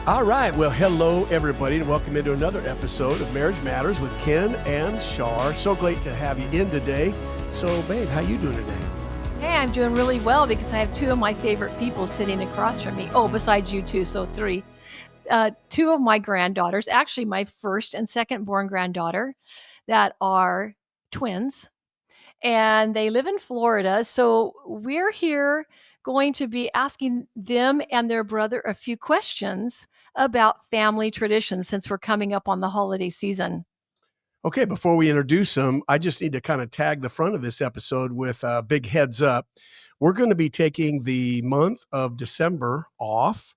All right. Well, hello, everybody, and welcome into another episode of Marriage Matters with Ken and Shar. So great to have you in today. So, babe, how you doing today? Hey, I'm doing really well because I have two of my favorite people sitting across from me. Oh, besides you two, so three. Two of my granddaughters, actually my first and second born granddaughter, that are twins, and they live in Florida. So we're here going to be asking them and their brother a few questions about family traditions since we're coming up on the holiday season. Okay, before we introduce them, I just need to kind of tag the front of this episode with a big heads up. We're going to be taking the month of December off.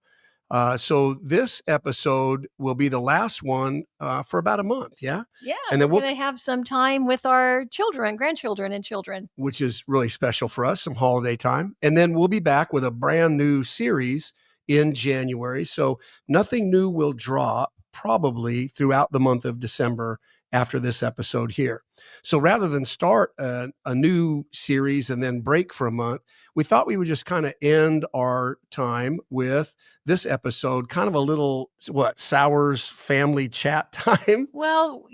So this episode will be the last one for about a month. Yeah. Yeah, And we're then going to have some time with our children, grandchildren, and children. which is really special for us, some holiday time. And then we'll be back with a brand new series in January. So nothing new will drop probably throughout the month of December after this episode here. So rather than start a new series and then break for a month, we thought we would just kind of end our time with this episode, kind of a little, Sours family chat time. Well,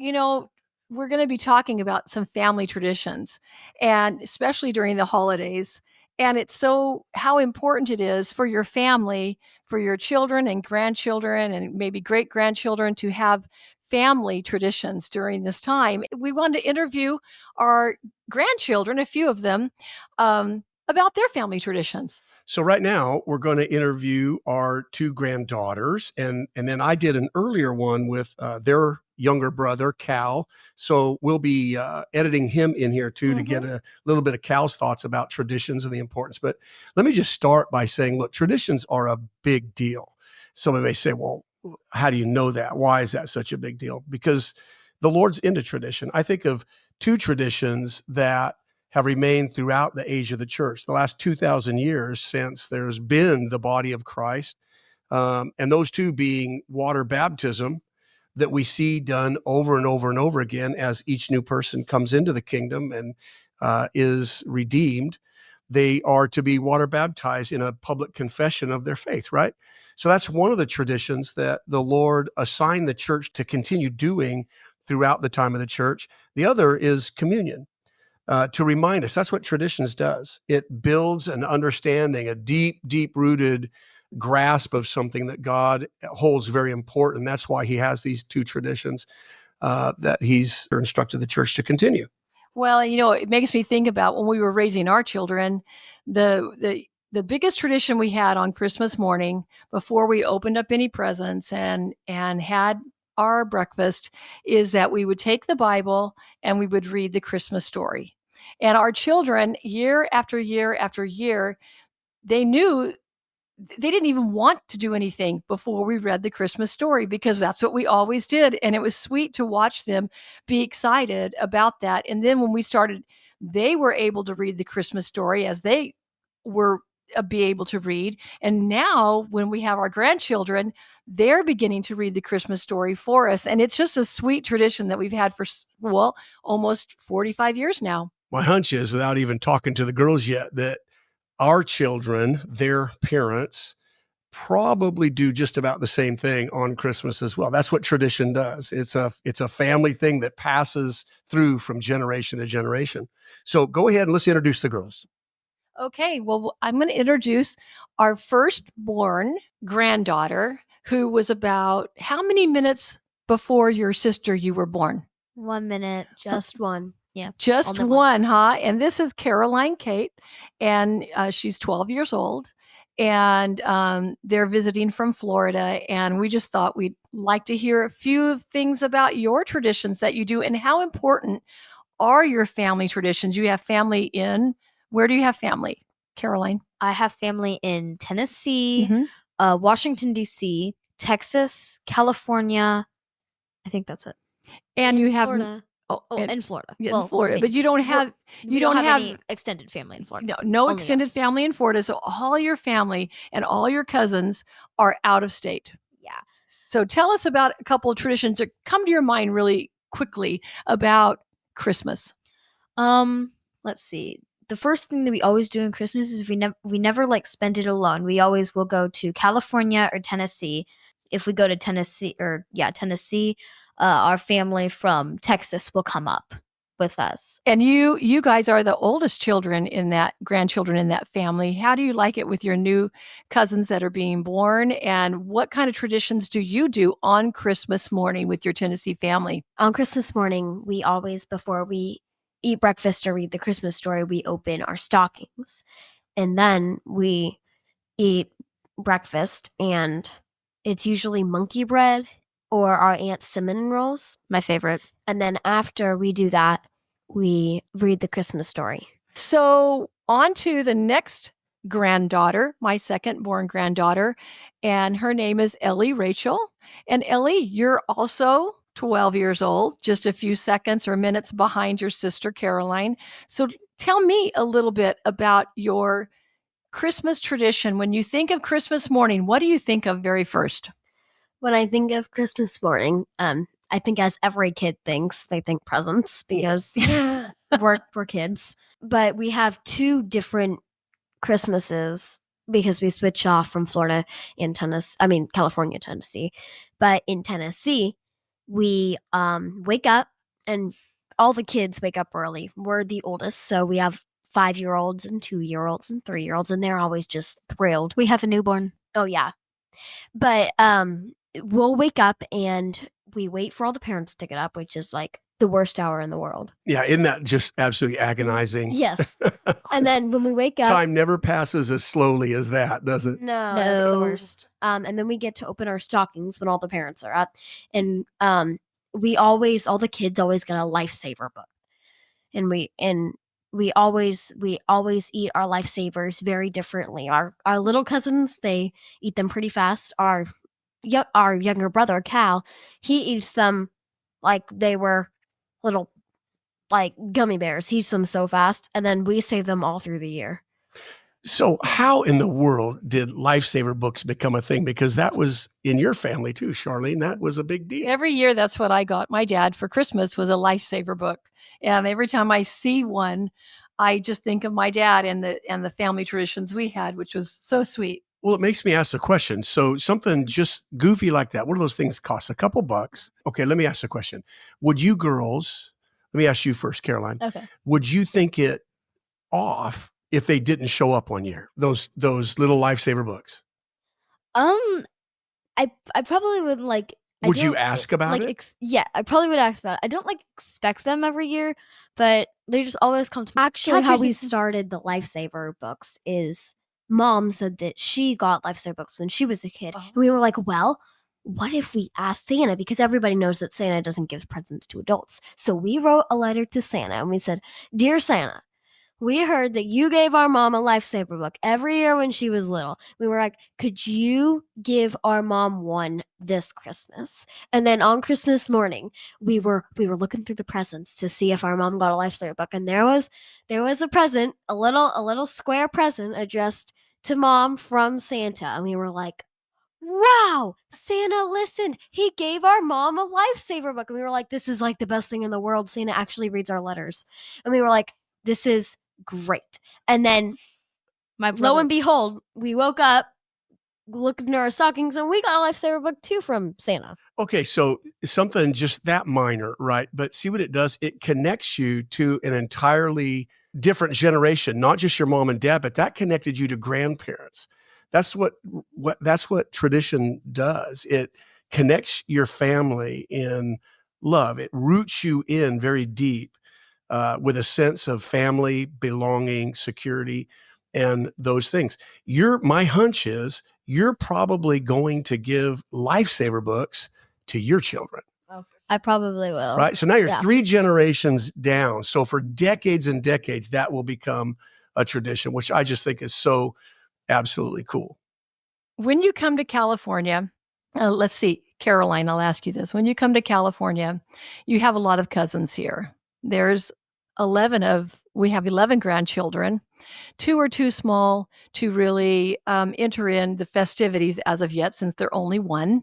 we're going to be talking about some family traditions, and especially during the holidays. And it's so how important it is for your family, for your children and grandchildren, and maybe great grandchildren to have family traditions during this time. We wanted to interview our grandchildren, a few of them, about their family traditions. So right now we're going to interview our two granddaughters, and then I did an earlier one with their younger brother Cal. So we'll be editing him in here too to get a little bit of Cal's thoughts about traditions and the importance. But let me just start by saying, look, traditions are a big deal. Somebody may say, well, how do you know that? Why is that such a big deal? Because the Lord's into tradition. I think of two traditions that have remained throughout the age of the church, the last 2,000 years since there's been the body of Christ. And those two being water baptism that we see done over and over and over again as each new person comes into the kingdom and is redeemed. They are to be water baptized in a public confession of their faith, right? So that's one of the traditions that the Lord assigned the church to continue doing throughout the time of the church. The other is communion. To remind us. That's what traditions does. It builds an understanding, a deep, deep-rooted grasp of something that God holds very important. That's why he has these two traditions that he's instructed the church to continue. Well, it makes me think about when we were raising our children, the biggest tradition we had on Christmas morning before we opened up any presents and had our breakfast is that we would take the Bible and we would read the Christmas story. And our children, year after year after year, they knew they didn't even want to do anything before we read the Christmas story because that's what we always did. And it was sweet to watch them be excited about that. And then when we started, they were able to read the Christmas story as they were be able to read. And now when we have our grandchildren, they're beginning to read the Christmas story for us. And it's just a sweet tradition that we've had for, almost 45 years now. My hunch is, without even talking to the girls yet, that our children, their parents, probably do just about the same thing on Christmas as well. That's what tradition does. It's a family thing that passes through from generation to generation. So go ahead and let's introduce the girls. Okay, well, I'm going to introduce our firstborn granddaughter, who was about how many minutes before your sister you were born? 1 minute, just one. Yeah. Just one, huh? And this is Caroline Kate, and she's 12 years old, and they're visiting from Florida, and we just thought we'd like to hear a few things about your traditions that you do and how important are your family traditions. You have family where do you have family, Caroline? I have family in Tennessee, Washington, D.C., Texas, California. I think that's it. And you have Florida. In Florida. Yeah, in Florida, but you don't have any extended family in Florida. No extended family in Florida. So all your family and all your cousins are out of state. Yeah. So tell us about a couple of traditions that come to your mind really quickly about Christmas. Let's see. The first thing that we always do in Christmas is we never like spend it alone. We always will go to California or Tennessee. if we go to Tennessee, our family from Texas will come up with us. And you guys are the oldest grandchildren in that family. How do you like it with your new cousins that are being born? And what kind of traditions do you do on Christmas morning with your Tennessee family? On Christmas morning, we always, before we eat breakfast or read the Christmas story, we open our stockings. And then we eat breakfast, and it's usually monkey bread or our aunt's cinnamon rolls. My favorite. And then after we do that, we read the Christmas story. So on to the next granddaughter, my second born granddaughter, and her name is Ellie Rachel. And Ellie, you're also 12 years old, just a few seconds or minutes behind your sister Caroline. So tell me a little bit about your Christmas tradition. When you think of Christmas morning, what do you think of very first? When I think of Christmas morning, I think, as every kid thinks, they think presents, because we're kids. But we have two different Christmases because we switch off from California, Tennessee. But in Tennessee, we wake up, and all the kids wake up early. We're the oldest, so we have 5-year-olds and 2-year-olds and 3-year-olds, and they're always just thrilled. We have a newborn. Oh yeah. But we'll wake up and we wait for all the parents to get up, which is like the worst hour in the world. Yeah, isn't that just absolutely agonizing? Yes. And then when we wake up, Time never passes as slowly as that, does it? no, it's the worst. And then we get to open our stockings when all the parents are up, and all the kids always get a lifesaver book, and we always eat our lifesavers very differently. Our little cousins, they eat them pretty fast. Our younger brother Cal, he eats them like they were little, like, gummy bears. He eats them so fast, and then we save them all through the year. So how in the world did lifesaver books become a thing? Because that was in your family too, Charlene. That was a big deal. Every year, that's what I got my dad for Christmas, was a lifesaver book. And every time I see one, I just think of my dad and the family traditions we had, which was so sweet. Well, it makes me ask the question. So something just goofy like that, what do those things cost? A couple bucks. Okay, let me ask the question. Would you girls, let me ask you first, Caroline. Okay. Would you think it off if they didn't show up one year, those little lifesaver books? I probably would like. Would you ask about it? Yeah, I probably would ask about it. I don't expect them every year, but they just always come to me. Actually, how we started the lifesaver books is Mom said that she got lifesaver books when she was a kid, and we were like, well, what if we asked Santa? Because everybody knows that Santa doesn't give presents to adults. So we wrote a letter to Santa, and we said, "Dear Santa, we heard that you gave our mom a lifesaver book every year when she was little. We were like, could you give our mom one this Christmas?" And then on Christmas morning, we were looking through the presents to see if our mom got a lifesaver book, and there was a present, a little square present addressed to Mom from Santa, and we were like, wow, Santa listened. He gave our mom a lifesaver book. And we were like, this is like the best thing in the world. Santa actually reads our letters. And we were like, this is great. And then lo and behold, we woke up, looked into our stockings, and we got a lifesaver book too from Santa. Okay, so something just that minor, right? But see what it does? It connects you to an entirely different generation, not just your mom and dad, but that connected you to grandparents. That's what tradition does. It connects your family in love. It roots you in very deep with a sense of family, belonging, security, and those things. My hunch is you're probably going to give lifesaver books to your children. I probably will. Right? So now you're 3 generations down. So for decades and decades, that will become a tradition, which I just think is so absolutely cool. When you come to California, let's see, Caroline, I'll ask you this. When you come to California, you have a lot of cousins here. There's we have 11 grandchildren. 2 are too small to really enter in the festivities as of yet, since they're only 1.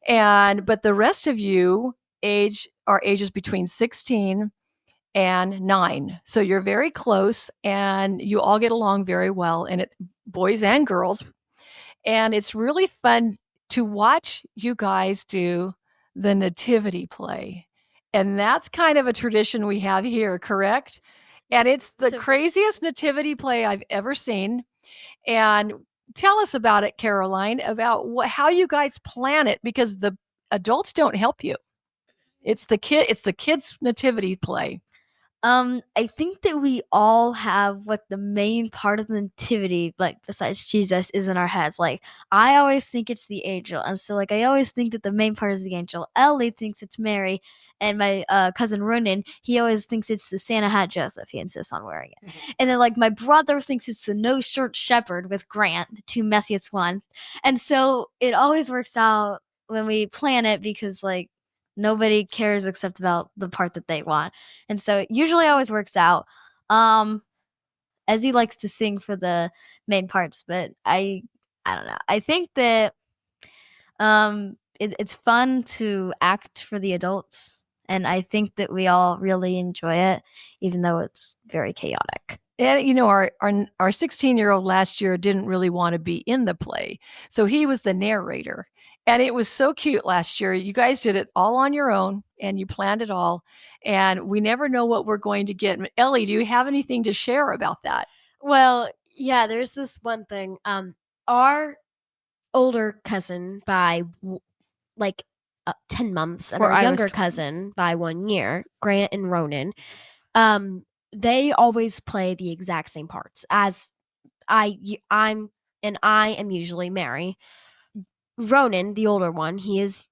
But the rest of you are ages between 16 and 9. So you're very close, and you all get along very well, and boys and girls. And it's really fun to watch you guys do the nativity play. And that's kind of a tradition we have here, correct? And it's the craziest nativity play I've ever seen. And tell us about it, Caroline, about how you guys plan it, because the adults don't help you. It's the kids' nativity play. I think that we all have what the main part of the nativity, like besides Jesus, is in our heads. Like I always think it's the angel, and so like I always think that the main part is the angel. Ellie thinks it's Mary, and my cousin Ronan, he always thinks it's the Santa hat Joseph. He insists on wearing it, and then like my brother thinks it's the no shirt shepherd with Grant, the two messiest one, and so it always works out when we plan it because like nobody cares except about the part that they want. And so it usually always works out. As he likes to sing for the main parts, but I don't know. I think that it's fun to act for the adults, and I think that we all really enjoy it, even though it's very chaotic. And you know, our 16-year-old last year didn't really want to be in the play, so he was the narrator. And it was so cute last year. You guys did it all on your own and you planned it all. And we never know what we're going to get. Ellie, do you have anything to share about that? Well, yeah, there's this one thing. Our older cousin by 10 months and our younger cousin by 1 year, Grant and Ronan, they always play the exact same parts as I am usually Mary. Ronan, the older one, he is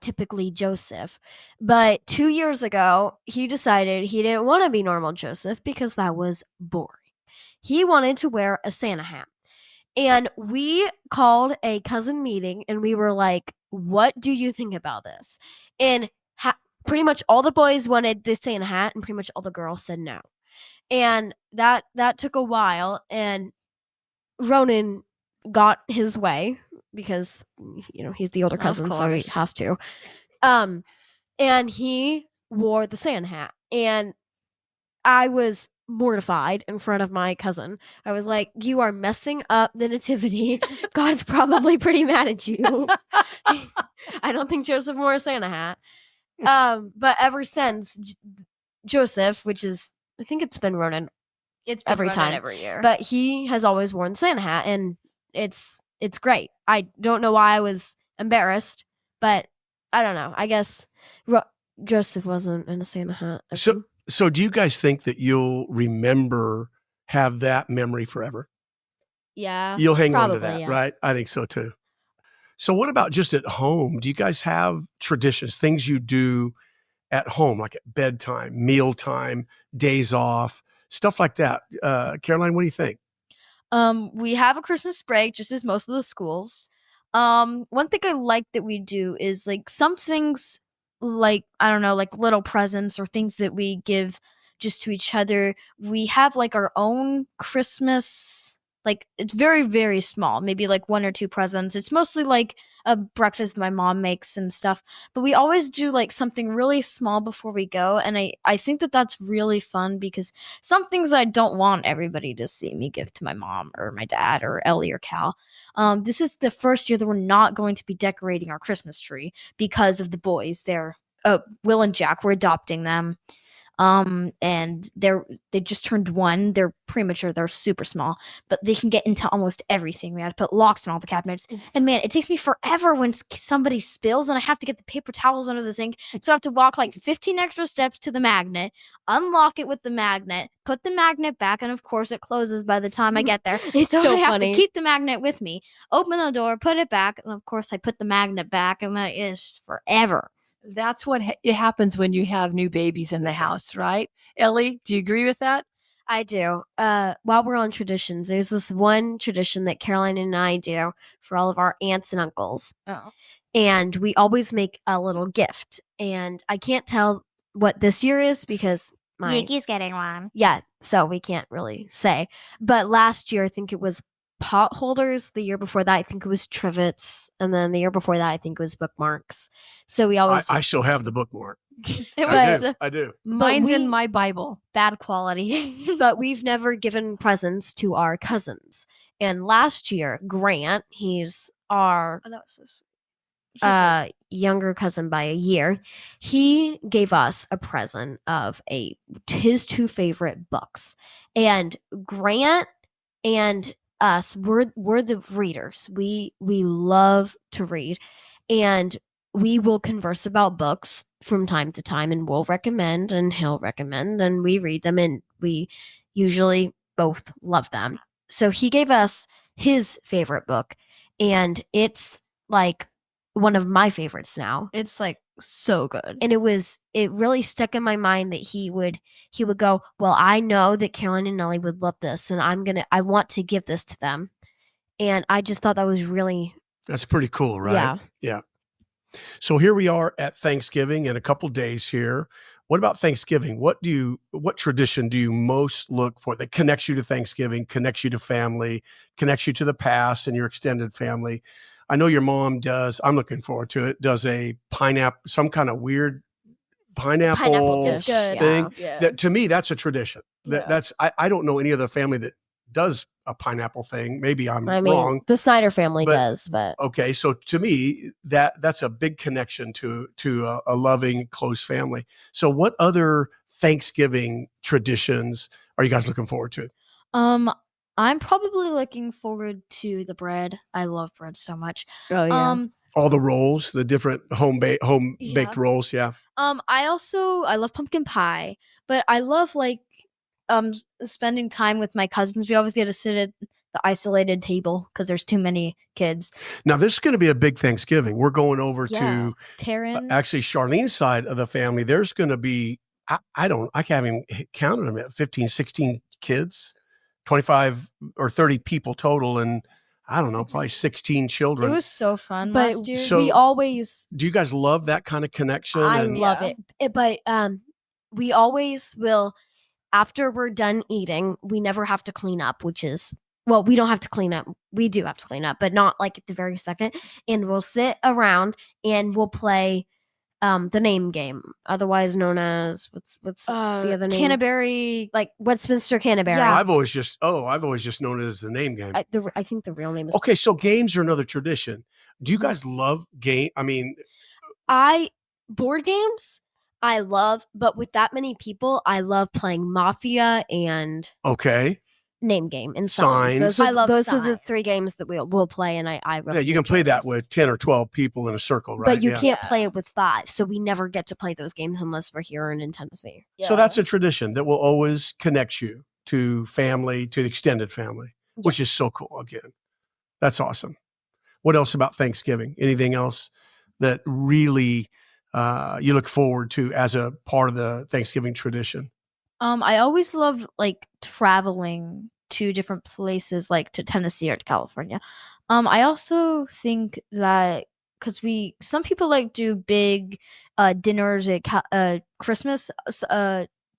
typically Joseph. But 2 years ago, he decided he didn't want to be normal Joseph because that was boring. He wanted to wear a Santa hat. And we called a cousin meeting and we were like, what do you think about this? And pretty much all the boys wanted the Santa hat and pretty much all the girls said no. And that took a while, and Ronan got his way because he's the older cousin, so he has to. And he wore the Santa hat, and I was mortified in front of my cousin. I was like, "You are messing up the nativity. God's probably pretty mad at you." I don't think Joseph wore a Santa hat. But ever since Joseph, which is, I think it's been Ronan. It's been every Ronan time every year. But he has always worn the Santa hat, and it's great. I don't know why I was embarrassed, but I don't know. I guess Joseph wasn't in a Santa hat. So do you guys think that you'll have that memory forever? Yeah. You'll hang on to probably, that, yeah. right? I think so too. So what about just at home? Do you guys have traditions, things you do at home, like at bedtime, mealtime, days off, stuff like that? Caroline, what do you think? We have a Christmas break, just as most of the schools. One thing I like that we do is like some things, like I don't know, like little presents or things that we give just to each other. We have like our own Christmas, like it's very, very small, maybe like 1 or 2 presents. It's mostly like a breakfast my mom makes and stuff, but we always do like something really small before we go. And I think that that's really fun because some things I don't want everybody to see me give to my mom or my dad or Ellie or Cal. This is the first year that we're not going to be decorating our Christmas tree because of the boys. They're Will and Jack, we're adopting them. And they just turned 1. They're premature. They're super small, but they can get into almost everything. We had to put locks on all the cabinets. And man, it takes me forever when somebody spills and I have to get the paper towels under the sink. So I have to walk like 15 extra steps to the magnet, unlock it with the magnet, put the magnet back, and of course it closes by the time I get there. It's so so I have funny. to keep the magnet with me, open the door, put it back, and of course I put the magnet back, and that is forever. That's what it happens when you have new babies in the house, right? Ellie, do you agree with that? I do. While we're on traditions, there's this one tradition that Caroline and I do for all of our aunts and uncles. Oh. And we always make a little gift. And I can't tell what this year is because Yuki's getting one. Yeah, so we can't really say. But last year, I think it was pot holders. The year before that, I think it was trivets. And then the year before that, I think it was bookmarks. So we always... I still have the bookmark. It was I do. Mine's in my Bible. bad quality. But we've never given presents to our cousins. And last year, Grant, he's our... Oh, that was so sweet. younger cousin by a year, he gave us a present of his 2 favorite books. And Grant and us, we're the readers. We love to read, and we will converse about books from time to time, and we'll recommend and he'll recommend, and we read them, and we usually both love them. So he gave us his favorite book, and it's like one of my favorites now. It's like so good. And it really stuck in my mind that he would go, well, I know that Carolyn and Nellie would love this, and I want to give this to them. And I just thought that was really, That's pretty cool, right? Yeah. Yeah. So here we are at Thanksgiving in a couple days here. What about Thanksgiving? What tradition do you most look for that connects you to Thanksgiving, connects you to family, connects you to the past and your extended family? I know your mom does. I'm looking forward to it. Does a pineapple, some kind of weird pineapple dish. Good. thing. Yeah. That to me, that's a tradition. Yeah. That's I don't know any other family that does a pineapple thing. Maybe I'm wrong. The Snyder family But- does, but Okay, so to me, that's a big connection to a loving, close family. So, what other Thanksgiving traditions are you guys looking forward to? I'm probably looking forward to the bread. I love bread so much. oh yeah. All the rolls, the different home baked Yeah. rolls. Yeah, I love pumpkin pie, but I love spending time with my cousins. We always get to sit at the isolated table because there's too many kids. now this is going to be a big Thanksgiving. We're going over Yeah. to Taryn, actually Charlene's side of the family. There's going to be I can't even count them at 15, 16 kids, 25 or 30 people total, and I don't know, probably 16 it children. was so fun But last year. So- we always Do you guys love that kind of connection? I And- love Yeah. it. But we always will, after we're done eating, we never have to clean up, which is, well, we don't have to clean up. We do have to clean up, but not like at the very second. And we'll sit around and we'll play the name game, otherwise known as what's the other name? Canterbury. Like Westminster Canterbury. Yeah. I've always just known it as the name game. I think the real name is. Okay, so games are another tradition. Do you guys love game? I mean, Board games I love, but with that many people, I love playing Mafia and okay, name game and signs. Signs. Those are the Signs. 3 games that we'll play, and I really yeah, you can play enjoy that those. with 10 or 12 people in a circle, right? But you Yeah. can't play it with 5, so we never get to play those games unless we're here and in Tennessee. So that's a tradition that will always connect you to family, to the extended family, which is so cool. Again, that's awesome. What else about Thanksgiving? Anything else that really you look forward to as a part of the Thanksgiving tradition? I always love traveling to different places, like to Tennessee or to California. I also think that because some people do big dinners at Christmas.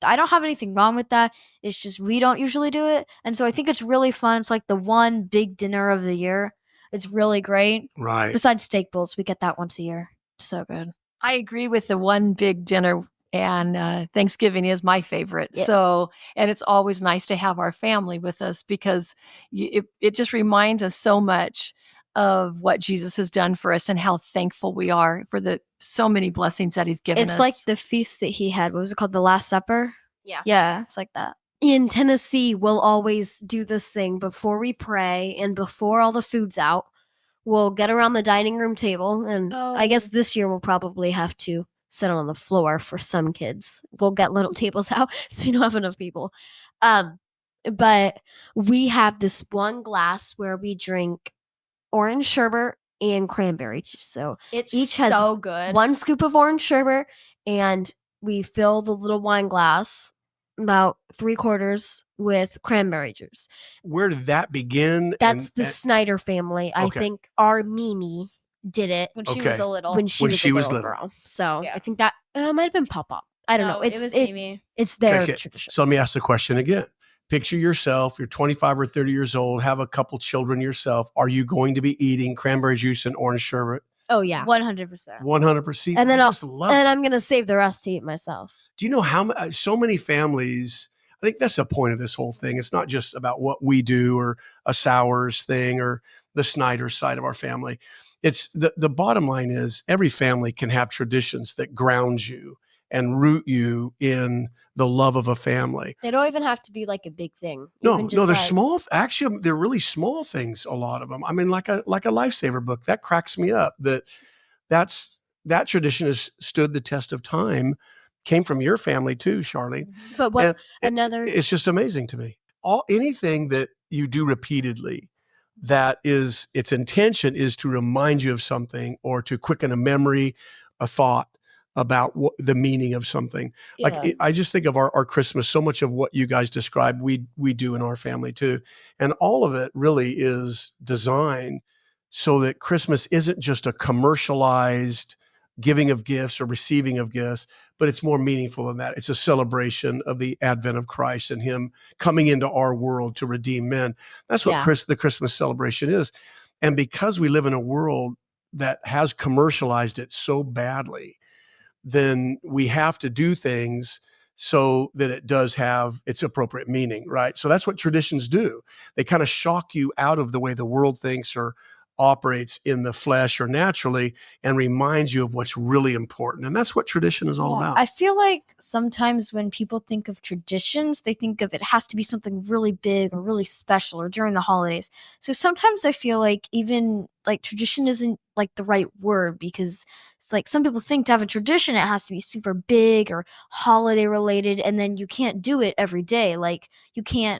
I don't have anything wrong with that. It's just we don't usually do it, and so I think it's really fun. It's like the one big dinner of the year. It's really great. Right. Besides steak bowls, we get that once a year. So good. I agree with the one big dinner, and Thanksgiving is my favorite. Yeah. So, and it's always nice to have our family with us because it just reminds us so much of what Jesus has done for us and how thankful we are for the so many blessings that He's given us. It's like the feast that he had. What was it called? The Last Supper? Yeah. Yeah, it's like that. In Tennessee, we'll always do this thing before we pray and before all the food's out. We'll get around the dining room table, and I guess this year we'll probably have to sit on the floor for some kids. We'll get little tables out so we don't have enough people. But we have this one glass where we drink orange sherbet and cranberry juice. So It's Each has so good. 1 scoop of orange sherbet, and we fill the little wine glass about 3/4 with cranberry juice. Where did that begin? That's And- the and- Snyder family. I Okay. think our Mimi did it when she Okay. was a little. when she When was she a was little little. girl. So Yeah. I think that might have been Papa. I don't know. No, it was It- Mimi. It's their Okay. tradition. So let me ask the question again. Picture yourself, you're 25 or 30 years old, have a couple children yourself. Are you going to be eating cranberry juice and orange sherbet? Oh yeah. 100%. 100%. And then I I'll- just love it. And I'm gonna save the rest to eat myself. Do you know how so many families, I think that's the point of this whole thing. It's not just about what we do or a Sours thing or the Snyder side of our family. it's the bottom line is every family can have traditions that ground you and root you in the love of a family. They don't even have to be like a big thing. No, they're small. Actually, they're really small things. A lot of them. I mean, like a lifesaver book that cracks me up. That tradition has stood the test of time. Came from your family too, Charlene. But what And it's just amazing to me. Anything that you do repeatedly, that is its intention is to remind you of something or to quicken a memory, a thought about the meaning of something. Like I just think of our Christmas, so much of what you guys described, we do in our family too. And all of it really is designed so that Christmas isn't just a commercialized giving of gifts or receiving of gifts, but it's more meaningful than that. It's a celebration of the advent of Christ and him coming into our world to redeem men. That's what the Christmas celebration is. And because we live in a world that has commercialized it so badly, then we have to do things so that it does have its appropriate meaning, right? So that's what traditions do. They kind of shock you out of the way the world thinks or operates in the flesh or naturally and reminds you of what's really important. And that's what tradition is all about. I feel like sometimes when people think of traditions, they think of it has to be something really big or really special or during the holidays. So sometimes I feel like even like tradition isn't like the right word, because it's like some people think to have a tradition, it has to be super big or holiday related. And then you can't do it every day. Like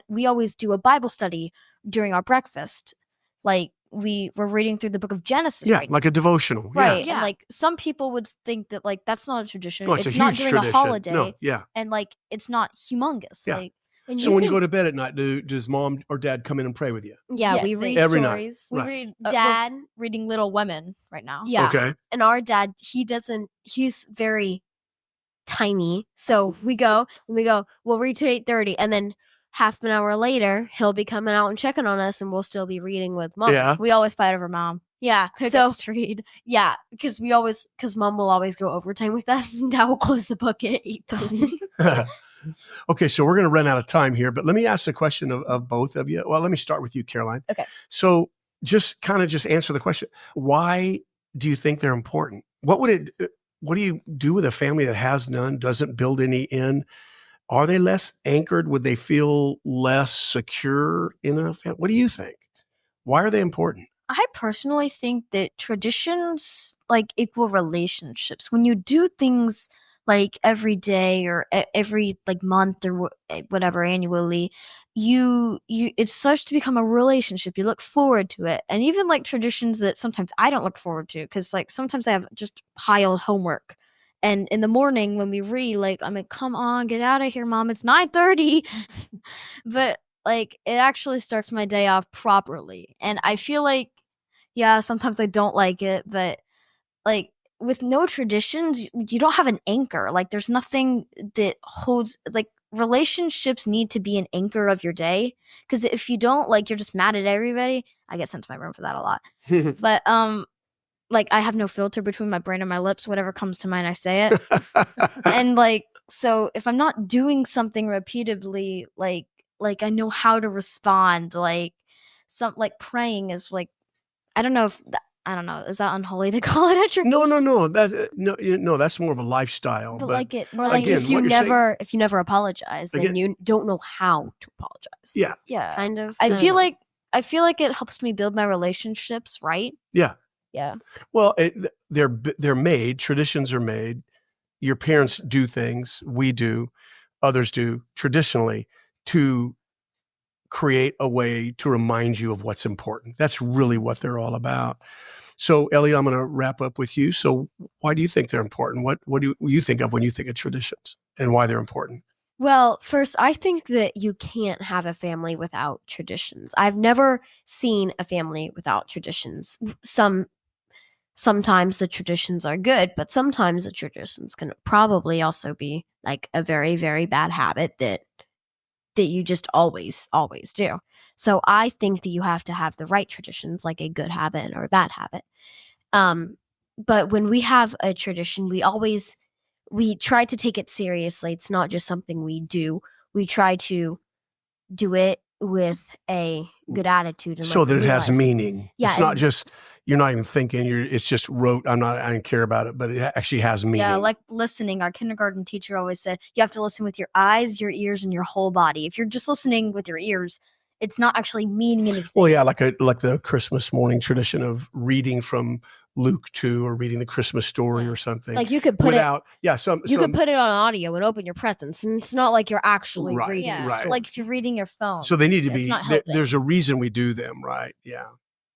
we always do a Bible study during our breakfast. Like we're reading through the book of Genesis right now. Like a devotional. Right. Yeah. And like some people would think that like that's not a tradition. No, it's not during tradition. a holiday. No, yeah. And like it's not humongous. Yeah. Like so when you go to bed at night, does mom or dad come in and pray with you? Yeah, Yes, we read every stories. night. we read Dad we're reading Little Women right now. Yeah. Okay. And our dad, he's very tiny. So we'll read to 8:30, and then half an hour later, he'll be coming out and checking on us, and we'll still be reading with mom. Yeah. We always fight over mom. Yeah. Who So gets to read? yeah, because mom will always go overtime with us, and dad will close the book at 8:30. Okay, so we're going to run out of time here, but let me ask the question of both of you. Well, let me start with you, Caroline. Okay. So just answer the question. Why do you think they're important? What do you do with a family that has none, doesn't build any in? Are they less anchored? Would they feel less secure in a family? What do you think? Why are they important? I personally think that traditions like equal relationships. When you do things like every day or every like month or whatever annually, it starts to become a relationship. You look forward to it. And even like traditions that sometimes I don't look forward to, because like sometimes I have just piled homework. And in the morning when we read, like I'm like, come on, get out of here, mom. It's 9:30. But like it actually starts my day off properly. And I feel like, yeah, sometimes I don't like it, but like with no traditions, you don't have an anchor. Like there's nothing that holds, like relationships need to be an anchor of your day. Because if you don't, like you're just mad at everybody. I get sent to my room for that a lot. But like I have no filter between my brain and my lips. Whatever comes to mind, I say it. And like, so if I'm not doing something repeatedly, like I know how to respond. Like praying is like, I don't know. Is that unholy to call it a tradition? No. That's more of a lifestyle. But like it, Or like again, if you never apologize, then Again- you don't know how to apologize. Yeah. yeah. Kind of. I feel like it helps me build my relationships, right? Yeah. Yeah. Well, they're made. Traditions are made. Your parents do things. We do. Others do traditionally to create a way to remind you of what's important. That's really what they're all about. So, Ellie, I'm going to wrap up with you. So, why do you think they're important? What do you think of when you think of traditions and why they're important? Well, first, I think that you can't have a family without traditions. I've never seen a family without traditions. Sometimes the traditions are good, but sometimes the traditions can probably also be like a very, very bad habit that you just always do. So I think that you have to have the right traditions, like a good habit or a bad habit. But when we have a tradition, we try to take it seriously. It's not just something we do. We try to do it with a good attitude and so that it has realize meaning. Yeah, it's not just you're not even thinking. It's just rote. I don't care about it, but it actually has meaning. Yeah, like listening. Our kindergarten teacher always said you have to listen with your eyes, your ears, and your whole body. If you're just listening with your ears, it's not actually meaning anything. Well, yeah, like the Christmas morning tradition of reading from Luke 2 or reading the Christmas story or something. Like you could put you could put it on audio and open your presents, and it's not like you're actually Right, reading the right. story. Like if you're reading your phone. So they need to it's be. not helping. There's a reason we do them, right? Yeah.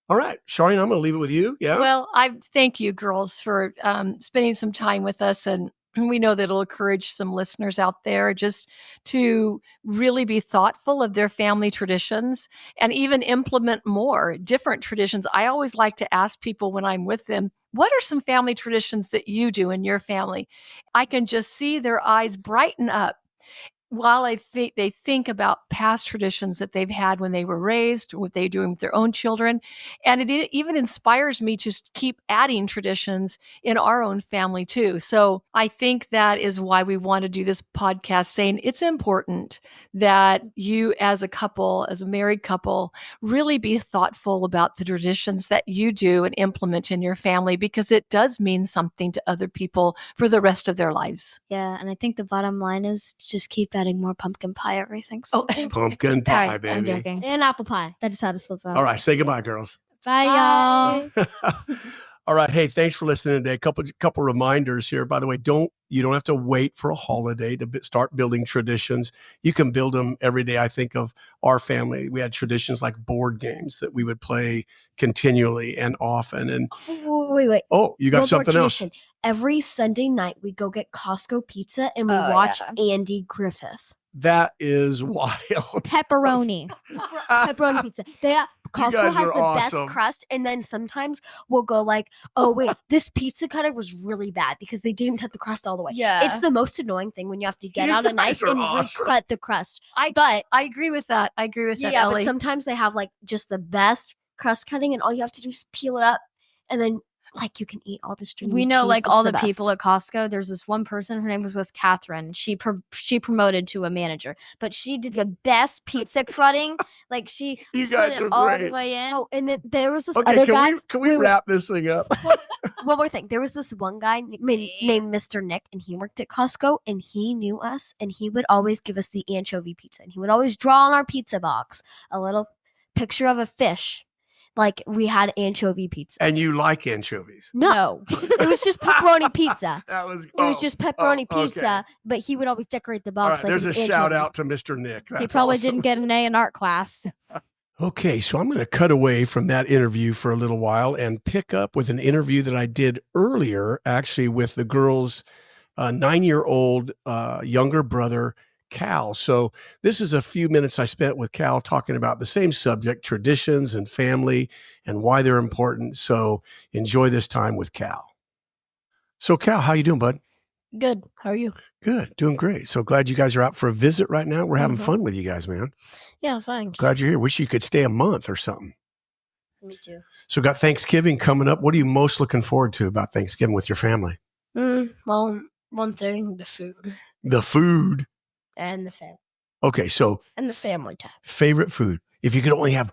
All right, Shari, I'm going to leave it with you. Yeah. Well, I thank you, girls, for spending some time with us. And we know that it'll encourage some listeners out there just to really be thoughtful of their family traditions and even implement more different traditions. I always like to ask people when I'm with them, what are some family traditions that you do in your family? I can just see their eyes brighten up while I think they think about past traditions that they've had when they were raised, what they're doing with their own children. And it even inspires me to keep adding traditions in our own family too. So I think that is why we want to do this podcast, saying it's important that you as a couple, as a married couple, really be thoughtful about the traditions that you do and implement in your family, because it does mean something to other people for the rest of their lives. Yeah, and I think the bottom line is just keep adding more pumpkin pie every Thanksgiving. Pumpkin pie, Sorry, I'm baby. joking. And apple pie. That just had to slip out. All right, say goodbye, girls. Bye, y'all. All right. Hey, thanks for listening today. Couple reminders here. By the way, you don't have to wait for a holiday to start building traditions. You can build them every day. I think of our family. We had traditions like board games that we would play continually and often. And Wait. oh, you got One more something else? tradition. Every Sunday night we go get Costco pizza and we Oh, watch yeah. Andy Griffith. That is wild. Pepperoni. Pepperoni pizza. Costco guys has are the awesome. best crust, and then sometimes we'll go like, oh wait, this pizza cutter was really bad because they didn't cut the crust all the way. Yeah. It's the most annoying thing when you have to get You out a guys knife are and awesome. recut the crust. I agree with that. I agree with that, Yeah, Ellie. but sometimes they have like just the best crust cutting, and all you have to do is peel it up, and then like you can eat all the stringy We know cheese. like It's all the best. people at Costco. There's this one person, her name was with Catherine. She promoted to a manager, but she did the best pizza cutting. Like she You slid guys it are all great. the way in. Oh, and then there was this Okay, other guy. can we wrap this thing up? One more thing. There was this one guy named Mr. Nick, and he worked at Costco, and he knew us, and he would always give us the anchovy pizza, and he would always draw on our pizza box a little picture of a fish, like we had anchovy pizza. And you like anchovies? No, it was just pepperoni pizza. That was. It was just pepperoni okay. pizza, but he would always decorate the All box. right, like there's it a was shout anchovy. out to Mr. Nick. That's He probably awesome. didn't get an A in art class. Okay, so I'm going to cut away from that interview for a little while and pick up with an interview that I did earlier, actually with the girls' 9-year-old younger brother, Cal. So this is a few minutes I spent with Cal talking about the same subject, traditions and family and why they're important. So enjoy this time with Cal. So Cal, how you doing, bud? Good. How are you? Good, doing great. So glad you guys are out for a visit right now. We're having Mhm. fun with you guys, man. Yeah, thanks. Glad you're here. Wish you could stay a month or something. Me too. So got Thanksgiving coming up. What are you most looking forward to about Thanksgiving with your family? Well, one thing, the food The food. and the family Okay, so and the family time. favorite food. If you could only have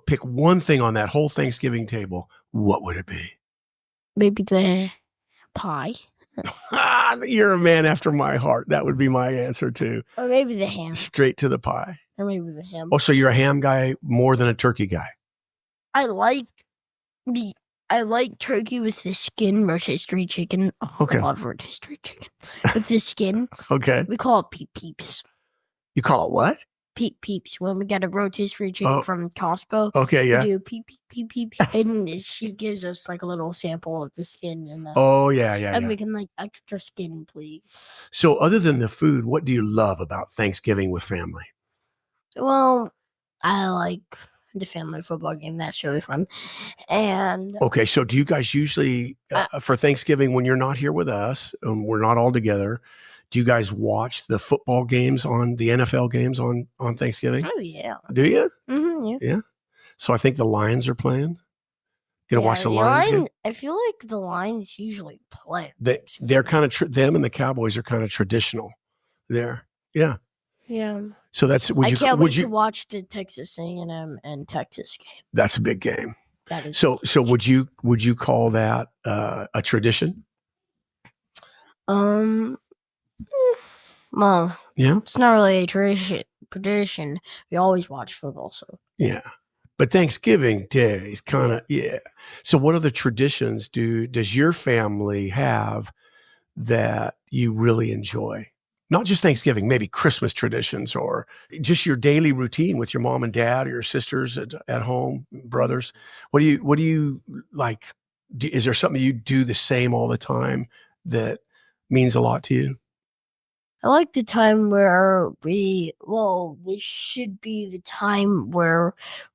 pick one thing on that whole Thanksgiving table, what would it be? Maybe the pie. You're a man after my heart. That would be my answer too. Or maybe the ham. Straight to the pie. Or maybe the ham. Oh, so you're a ham guy more than a turkey guy. I like turkey with the skin rotisserie chicken. Oh, Okay. I love rotisserie chicken. With the skin. Okay. We call it peep peeps. You call it what? Peep peeps. When we get a rotisserie chicken Oh. from Costco, Okay, yeah. we do peep peep peep peep. And she gives us like a little sample of the skin and Oh, yeah, yeah, and yeah. we can like extra skin, please. So other than the food, what do you love about Thanksgiving with family? Well, I like the family football game. That's really fun. And Okay, so do you guys usually, for Thanksgiving, when you're not here with us, and we're not all together, do you guys watch the football games the NFL games on Thanksgiving? oh yeah. Do you? Yeah. So I think the Lions are playing. Gonna watch the the Lions game? I feel like the Lions usually play. They're kind of, them and the Cowboys are kind of traditional there. Yeah. Yeah. So that's I can't wait to watch the Texas A&M and Texas game. That's a big game. That is So would you call that a tradition? Well, Yeah. it's not really a tradition. We always watch football, so Yeah. But Thanksgiving Day is kind of, yeah. So what other traditions does your family have that you really enjoy? Not just Thanksgiving, maybe Christmas traditions or just your daily routine with your mom and dad or your sisters at home, brothers. What do you like? Is there something you do the same all the time that means a lot to you? I like the time where this should be the time where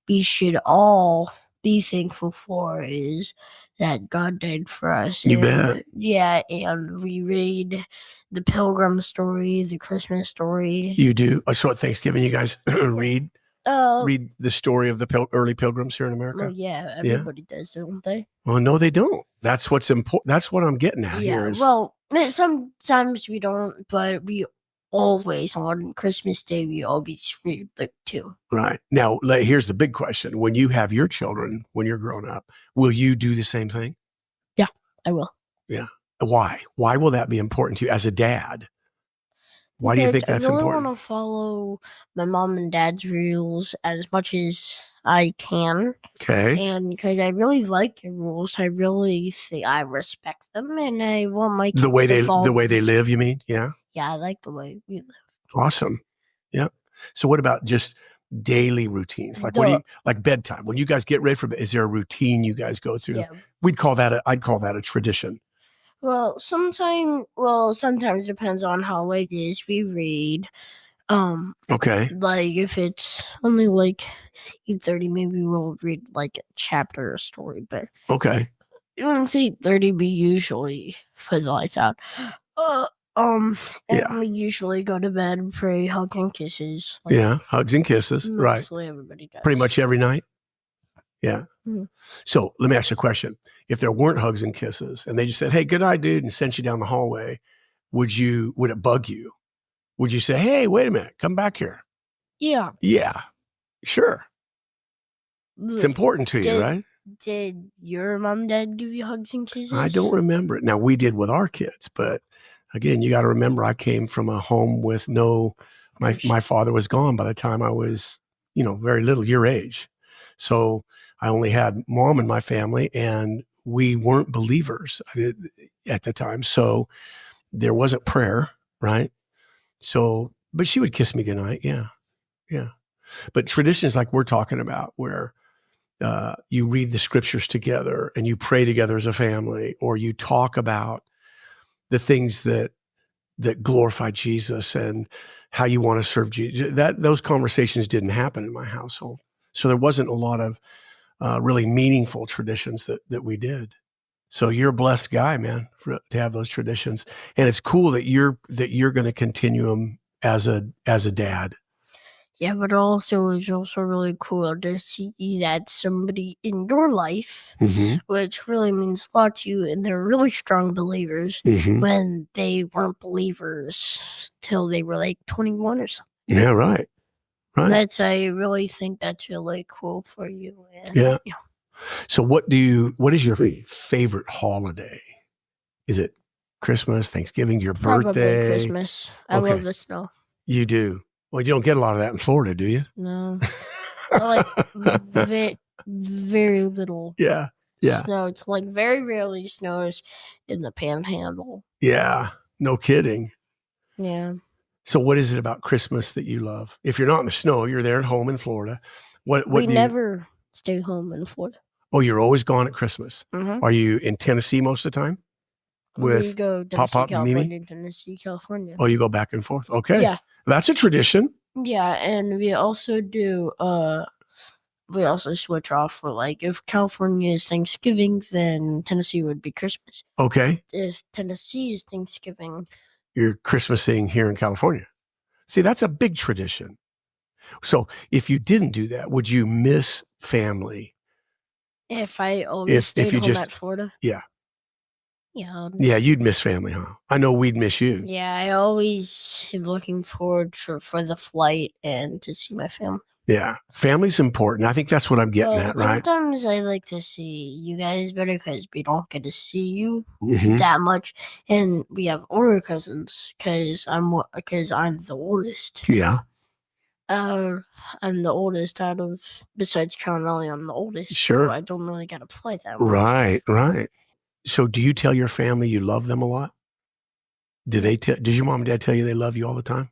we should all be thankful for is that God died for us. You bet. Yeah, and we read the Pilgrim story, the Christmas story. You do. So at Thanksgiving, you guys read the story of the early pilgrims here in America? Well, yeah, everybody does, don't they? Well, no, they don't. That's what's important. That's what I'm getting at here. Well, sometimes we don't, but we always, on Christmas Day, we always read the two. Right. Now, here's the big question. When you have your children, when you're grown up, will you do the same thing? Yeah, I will. Yeah. Why? Why will that be important to you as a dad? Why do you think that's important? I really want to follow my mom and dad's rules as much as I can. Okay. And because I really like their rules, I really think I respect them, and I want my kids the way they to live. You mean? Yeah. Yeah, I like the way we live. Awesome. Yeah. So, what about just daily routines? Like, what do you like bedtime? When you guys get ready for bed, is there a routine you guys go through? Yeah. I'd call that a tradition. Well, sometimes depends on how late it is. We read. Okay. Like if it's only like 8:30, maybe we'll read like a chapter or a story. But okay, when it's 8:30, we usually put the lights out. And we usually go to bed and pray, hug and kisses. Hugs and kisses. Right. Everybody does. Pretty much every night. Yeah. Mm-hmm. So let me ask you a question. If there weren't hugs and kisses and they just said, "Hey, good night, dude," and sent you down the hallway, would it bug you? Would you say, "Hey, wait a minute, come back here"? Yeah. Yeah. Sure. It's important to you, right? Did your mom and dad give you hugs and kisses? I don't remember it. Now, we did with our kids, but again, you got to remember I came from a home with my father was gone by the time I was, very little, your age. So I only had mom in my family and we weren't believers at the time. So there wasn't prayer, right? So, but she would kiss me goodnight. Yeah. Yeah. But traditions like we're talking about where you read the scriptures together and you pray together as a family, or you talk about the things that glorify Jesus and how you want to serve Jesus. Those conversations didn't happen in my household. So there wasn't a lot of really meaningful traditions that we did. So you're a blessed guy, man, to have those traditions. And it's cool that you're going to continue them as a dad. Yeah, but also it's also really cool to see that somebody in your life, which really means a lot to you, and they're really strong believers when they weren't believers till they were like 21 or something. Yeah, right. Right. I really think that's really cool for you. And, yeah. So what is your favorite holiday? Is it Christmas, Thanksgiving, your birthday? Probably Christmas. I love the snow. You do? Well, you don't get a lot of that in Florida, do you? No. I like very little snow. It's like very rarely snows in the Panhandle. Yeah. No kidding. Yeah. So what is it about Christmas that you love? If you're not in the snow, you're there at home in Florida. We never stay home in Florida. Oh, you're always gone at Christmas. Are you in Tennessee most of the time? We go Tennessee, California, Tennessee, California. Oh, you go back and forth. Okay. Yeah. That's a tradition. Yeah, and we also do we also switch off for like if California is Thanksgiving, then Tennessee would be Christmas. Okay. If Tennessee is Thanksgiving, you're Christmasing here in California. See, that's a big tradition. So if you didn't do that, would you miss family? If I always stayed home at Florida? Yeah. Yeah. Yeah, you'd miss family, huh? I know we'd miss you. Yeah, I always am looking forward for the flight and to see my family. Yeah, family's important. I think that's what I'm getting Well, at, right? sometimes I like to see you guys better because we don't get to see you Mhm. that much, and we have older cousins because I'm the oldest. Yeah, I'm the oldest out of besides Carnelli. I'm the oldest, Sure. so I don't really get to play that much. right. So do you tell your family you love them a lot? Does your mom and dad tell you they love you all the time?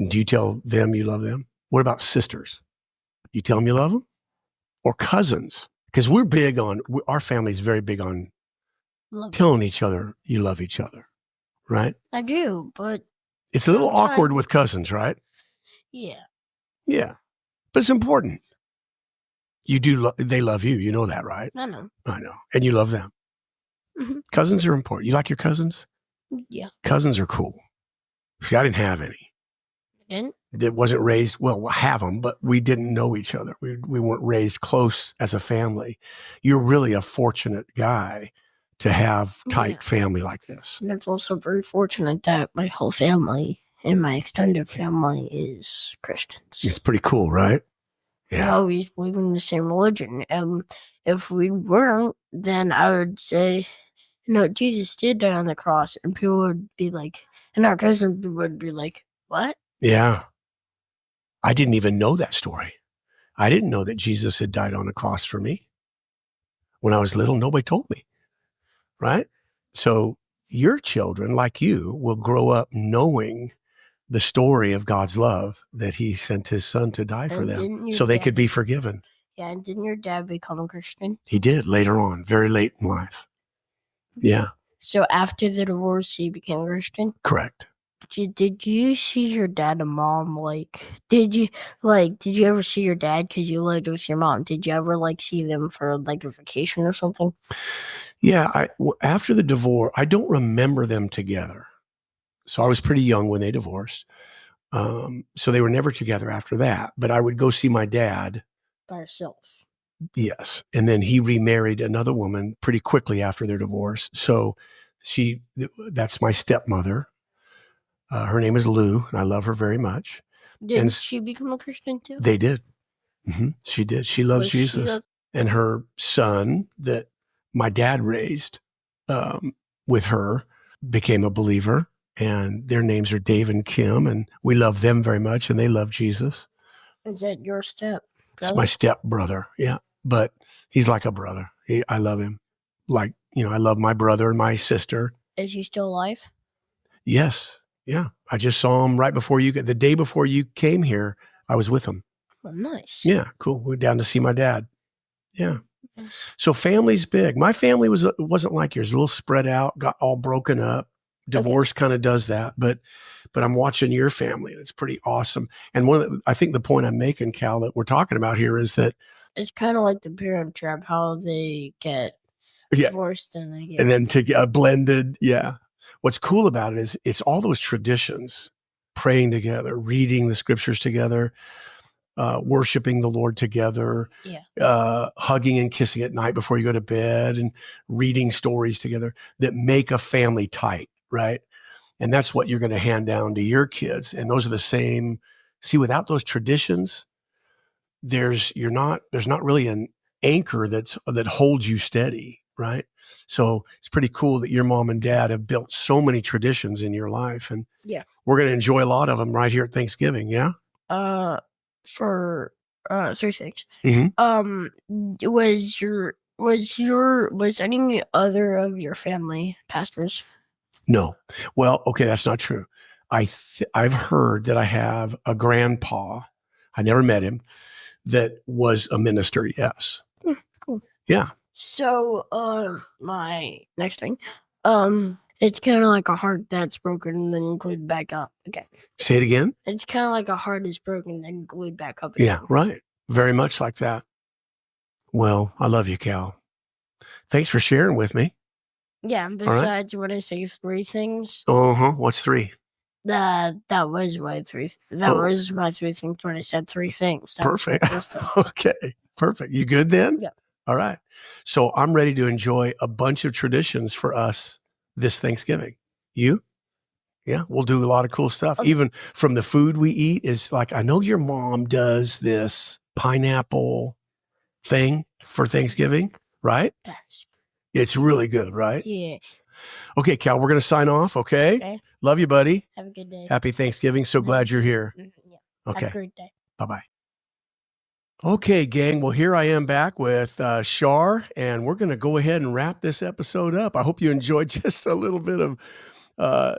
Do you tell them you love them? What about sisters? You tell them you love them? Or cousins? Because our family's very big on Love telling each other you love each other, right? I do, but It's a little awkward sometimes- with cousins, right? yeah, Yeah, but it's important. They love you. You know that, right? I know. I know. And you love them. Mhm. Cousins are important. You like your cousins? Yeah, Cousins are cool. See, I didn't have any. didn't. That wasn't raised, well, we'll have them, but we didn't know each other. We weren't raised close as a family. You're really a fortunate guy to have tight family like this. And it's also very fortunate that my whole family and my extended family is Christians. It's pretty cool, right? We Yeah. always believe in the same religion. And if we weren't, then I would say, Jesus did die on the cross. And people would be like, and our cousins would be like, what? Yeah. I didn't even know that story. I didn't know that Jesus had died on a cross for me. When I was little, nobody told me, right? So your children, like you, will grow up knowing the story of God's love, that he sent his son to die for And them didn't your so they dad- could be forgiven. Yeah, and didn't your dad become a Christian? He did later on, very late in life. Yeah, So after the divorce, he became a Christian? correct. Did you see your dad and mom? Did you ever see your dad because you lived with your mom? Did you ever see them for like a vacation or something? Yeah, after the divorce, I don't remember them together. So I was pretty young when they divorced. So they were never together after that. But I would go see my dad. By yourself? Yes. And then he remarried another woman pretty quickly after their divorce. So that's my stepmother. Her name is Lou, and I love her very much. Didn't she become a Christian too? They did. She did. She loves Was she Jesus. And her son that my dad raised with her became a believer. And their names are Dave and Kim. And we love them very much. And they love Jesus. Is that your step? It's my step brother. Yeah. But he's like a brother. I love him. I love my brother and my sister. Is he still alive? Yes. Yeah. I just saw him the day before you came here. I was with him. Oh, nice. Yeah. Cool. We went down to see my dad. Yeah. So family's big. My family wasn't like yours, a little spread out, got all broken up. Divorce kind of does that, but I'm watching your family and it's pretty awesome. And I think the point I'm making, Cal, that we're talking about here is that it's kind of like the Parent Trap, how they get divorced and they get then to get blended. Yeah. What's cool about it is it's all those traditions, praying together, reading the scriptures together, worshiping the Lord together, hugging and kissing at night before you go to bed, and reading stories together that make a family tight, right? And that's what you're going to hand down to your kids. And those are the same. See, without those traditions, there's not really an anchor that holds you steady, right? So it's pretty cool that your mom and dad have built so many traditions in your life, and we're going to enjoy a lot of them right here at Thanksgiving. Yeah. For 3 things. Mm-hmm. Was any other of your family pastors? No. Well, okay, that's not true. I've heard that I have a grandpa. I never met him. That was a minister. Yes. Cool. Yeah. So, my next thing, it's kind of like a heart that's broken and then glued back up again. Say it again. It's kind of like a heart is broken and then glued back up again. Yeah, right. Very much like that. Well, I love you, Cal. Thanks for sharing with me. Yeah. Besides, when I say 3 things, What's 3? that was my 3. That was my 3 things when I said 3 things. Perfect. Okay. Perfect. You good then? Yeah. All right. So I'm ready to enjoy a bunch of traditions for us this Thanksgiving. You? Yeah, we'll do a lot of cool stuff. Even from the food we eat is like, I know your mom does this pineapple thing for Thanksgiving, right? It's really good, right? Yeah. Okay, Cal, we're going to sign off, okay? Okay. Love you, buddy. Have a good day. Happy Thanksgiving. So glad you're here. Yeah. Okay. Have a great day. Bye-bye. Okay, gang. Well, here I am back with Shar, and we're going to go ahead and wrap this episode up. I hope you enjoyed just a little bit of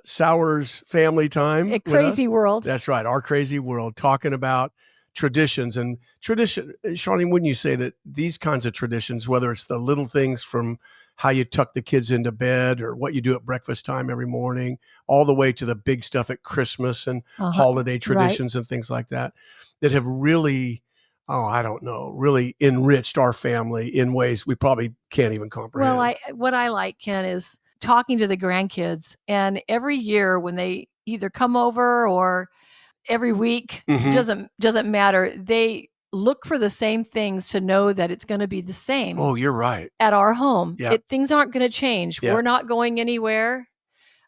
Sour's family time. A crazy world. That's right. Our crazy world, talking about traditions and tradition. Shawnee, wouldn't you say that these kinds of traditions, whether it's the little things from how you tuck the kids into bed or what you do at breakfast time every morning, all the way to the big stuff at Christmas and holiday traditions and things like that, that have really, really enriched our family in ways we probably can't even comprehend. Well, what I like, Ken, is talking to the grandkids, and every year when they either come over or every week, doesn't matter. They look for the same things to know that it's going to be the same. Oh, you're right. At our home, Yep. Things aren't going to change. Yep. We're not going anywhere.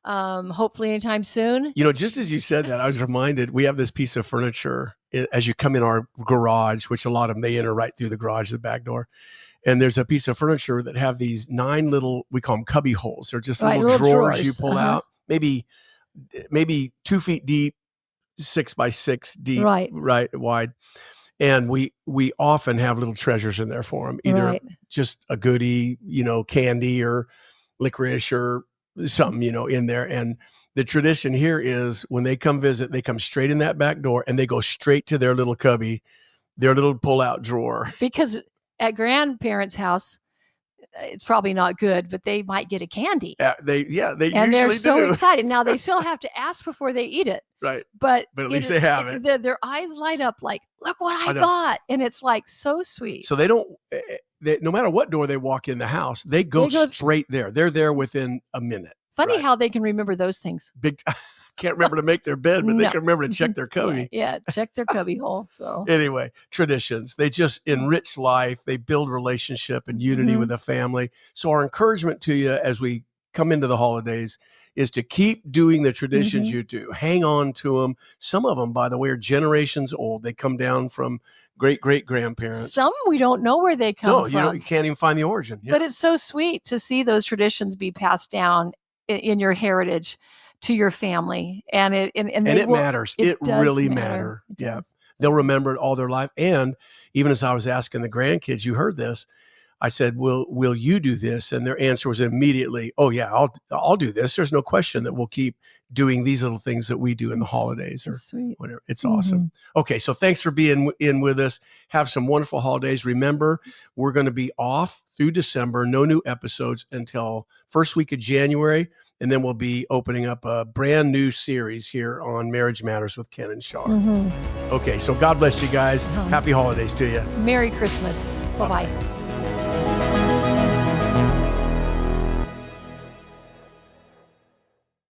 Hopefully anytime soon. You know, just as you said that, I was reminded, we have this piece of furniture as you come in our garage, which a lot of them, they enter right through the garage, the back door. And there's a piece of furniture that have these 9 little, we call them cubby holes. They're just little drawers you pull out, maybe 2 feet deep, 6 by 6 deep, right wide. And we often have little treasures in there for them, either just a goodie, candy or licorice or something, in there. And the tradition here is when they come visit, they come straight in that back door and they go straight to their little cubby, their little pull-out drawer. Because at grandparents' house, it's probably not good, but they might get a candy. They and usually they're so do. excited. Now they still have to ask before they eat it. Right. But at least they have it. Their eyes light up like, look what I got. And it's like so sweet. So they don't, no matter what door they walk in the house, they go straight there. They're there within a minute. Funny how they can remember those things. Can't remember to make their bed, but they can remember to check their cubby. Yeah, check their cubby hole. So anyway, traditions, they just enrich life. They build relationship and unity with the family. So our encouragement to you as we come into the holidays is to keep doing the traditions you do. Hang on to them. Some of them, by the way, are generations old. They come down from great-great-grandparents. Some we don't know where they come from. No, you can't even find the origin. But it's so sweet to see those traditions be passed down in your heritage to your family. And it matters. It really matters. Yeah. They'll remember it all their life. And even as I was asking the grandkids, you heard this, I said, will you do this? And their answer was immediately, oh yeah, I'll do this. There's no question that we'll keep doing these little things that we do in the holidays or whatever. It's awesome. Okay. So thanks for being in with us. Have some wonderful holidays. Remember, we're going to be off through December, no new episodes until first week of January. And then we'll be opening up a brand new series here on Marriage Matters with Ken and Shar. Okay. So God bless you guys. Happy holidays to you. Merry Christmas. Bye-bye.